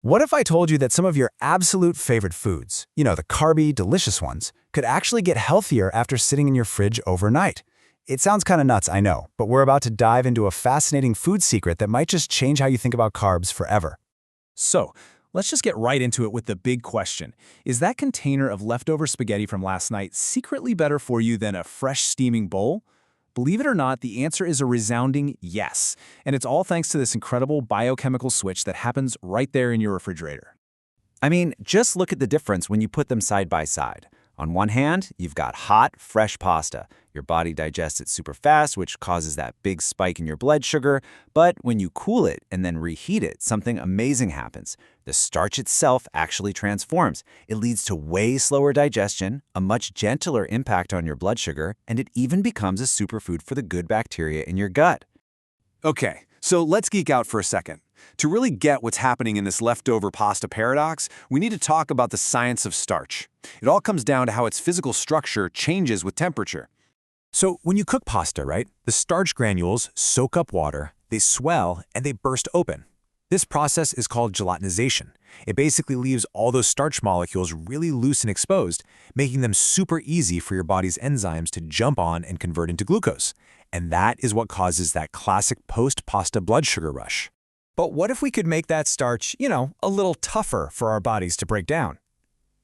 What if I told you that some of your absolute favorite foods, the carby, delicious ones, could actually get healthier after sitting in your fridge overnight? It sounds kind of nuts, I know, but we're about to dive into a fascinating food secret that might just change how you think about carbs forever. So, let's just get right into it with the big question. Is that container of leftover spaghetti from last night secretly better for you than a fresh steaming bowl? Believe it or not, the answer is a resounding yes. And it's all thanks to this incredible biochemical switch that happens right there in your refrigerator. I mean, just look at the difference when you put them side by side. On one hand, you've got hot, fresh pasta. Your body digests it super fast, which causes that big spike in your blood sugar. But when you cool it and then reheat it, something amazing happens. The starch itself actually transforms. It leads to way slower digestion, a much gentler impact on your blood sugar, and it even becomes a superfood for the good bacteria in your gut. Okay, so let's geek out for a second. To really get what's happening in this leftover pasta paradox, we need to talk about the science of starch. It all comes down to how its physical structure changes with temperature. So when you cook pasta, right, the starch granules soak up water, they swell, and they burst open. This process is called gelatinization. It basically leaves all those starch molecules really loose and exposed, making them super easy for your body's enzymes to jump on and convert into glucose. And that is what causes that classic post-pasta blood sugar rush. But what if we could make that starch, a little tougher for our bodies to break down?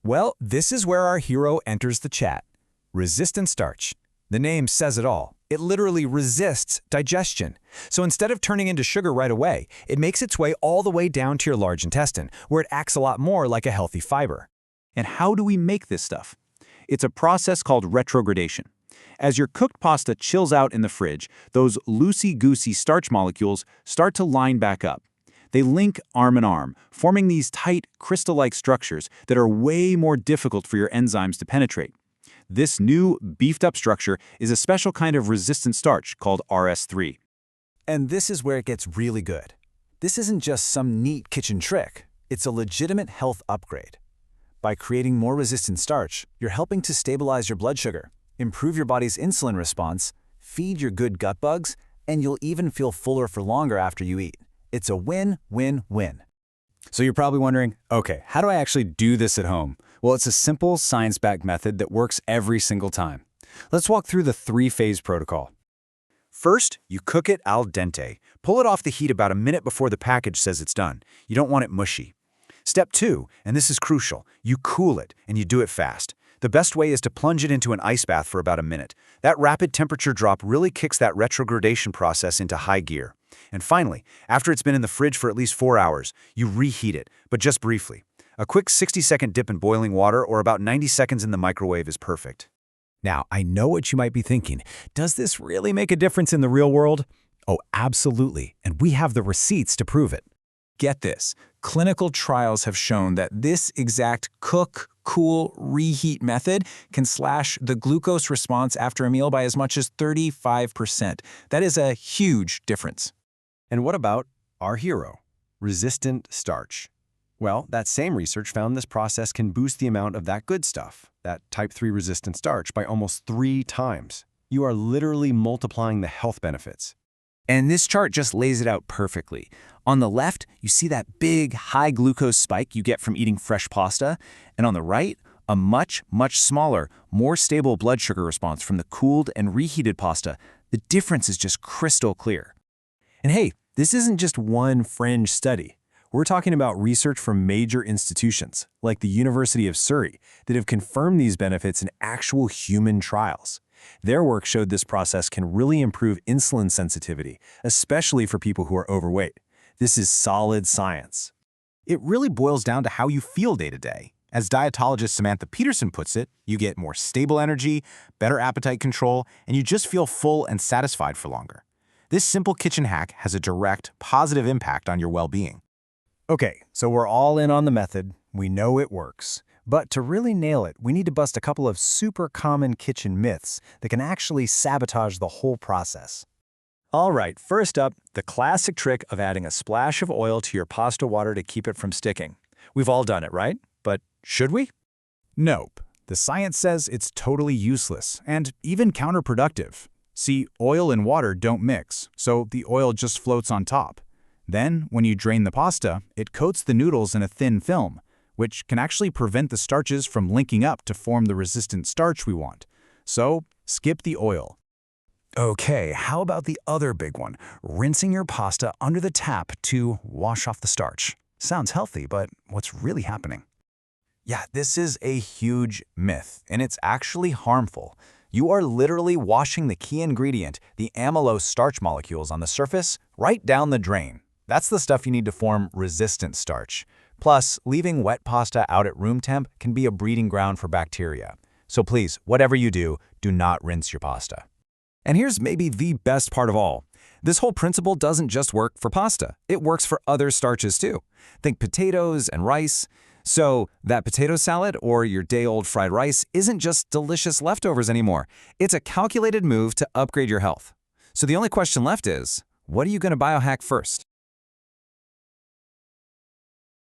Well, this is where our hero enters the chat. Resistant starch. The name says it all. It literally resists digestion. So instead of turning into sugar right away, it makes its way all the way down to your large intestine, where it acts a lot more like a healthy fiber. And how do we make this stuff? It's a process called retrogradation. As your cooked pasta chills out in the fridge, those loosey-goosey starch molecules start to line back up. They link arm in arm, forming these tight, crystal-like structures that are way more difficult for your enzymes to penetrate. This new, beefed-up structure is a special kind of resistant starch called RS3. And this is where it gets really good. This isn't just some neat kitchen trick. It's a legitimate health upgrade. By creating more resistant starch, you're helping to stabilize your blood sugar, improve your body's insulin response, feed your good gut bugs, and you'll even feel fuller for longer after you eat. It's a win-win-win. So you're probably wondering, okay, how do I actually do this at home? Well, it's a simple, science-backed method that works every single time. Let's walk through the three-phase protocol. First, you cook it al dente. Pull it off the heat about a minute before the package says it's done. You don't want it mushy. Step 2, and this is crucial, you cool it, and you do it fast. The best way is to plunge it into an ice bath for about a minute. That rapid temperature drop really kicks that retrogradation process into high gear. And finally, after it's been in the fridge for at least 4 hours, you reheat it, but just briefly. A quick 60-second dip in boiling water or about 90 seconds in the microwave is perfect. Now, I know what you might be thinking. Does this really make a difference in the real world? Oh, absolutely, and we have the receipts to prove it. Get this, clinical trials have shown that this exact cook, cool, reheat method can slash the glucose response after a meal by as much as 35%. That is a huge difference. And what about our hero, resistant starch? Well, that same research found this process can boost the amount of that good stuff, that type 3 resistant starch, by almost 3 times. You are literally multiplying the health benefits. And this chart just lays it out perfectly. On the left, you see that big, high glucose spike you get from eating fresh pasta. And on the right, a much, much smaller, more stable blood sugar response from the cooled and reheated pasta. The difference is just crystal clear. And hey, this isn't just one fringe study. We're talking about research from major institutions, like the University of Surrey, that have confirmed these benefits in actual human trials. Their work showed this process can really improve insulin sensitivity, especially for people who are overweight. This is solid science. It really boils down to how you feel day to day. As dietologist Samantha Peterson puts it, you get more stable energy, better appetite control, and you just feel full and satisfied for longer. This simple kitchen hack has a direct, positive impact on your well-being. Okay, so we're all in on the method. We know it works. But to really nail it, we need to bust a couple of super common kitchen myths that can actually sabotage the whole process. All right, first up, the classic trick of adding a splash of oil to your pasta water to keep it from sticking. We've all done it, right? But should we? Nope. The science says it's totally useless and even counterproductive. See, oil and water don't mix, so the oil just floats on top. Then, when you drain the pasta, it coats the noodles in a thin film, which can actually prevent the starches from linking up to form the resistant starch we want. So, skip the oil. Okay, how about the other big one, rinsing your pasta under the tap to wash off the starch? Sounds healthy, but what's really happening? Yeah, this is a huge myth, and it's actually harmful. You are literally washing the key ingredient, the amylose starch molecules on the surface, right down the drain. That's the stuff you need to form resistant starch. Plus, leaving wet pasta out at room temp can be a breeding ground for bacteria. So please, whatever you do, do not rinse your pasta. And here's maybe the best part of all. This whole principle doesn't just work for pasta. It works for other starches too. Think potatoes and rice. So that potato salad or your day-old fried rice isn't just delicious leftovers anymore. It's a calculated move to upgrade your health. So the only question left is, what are you going to biohack first?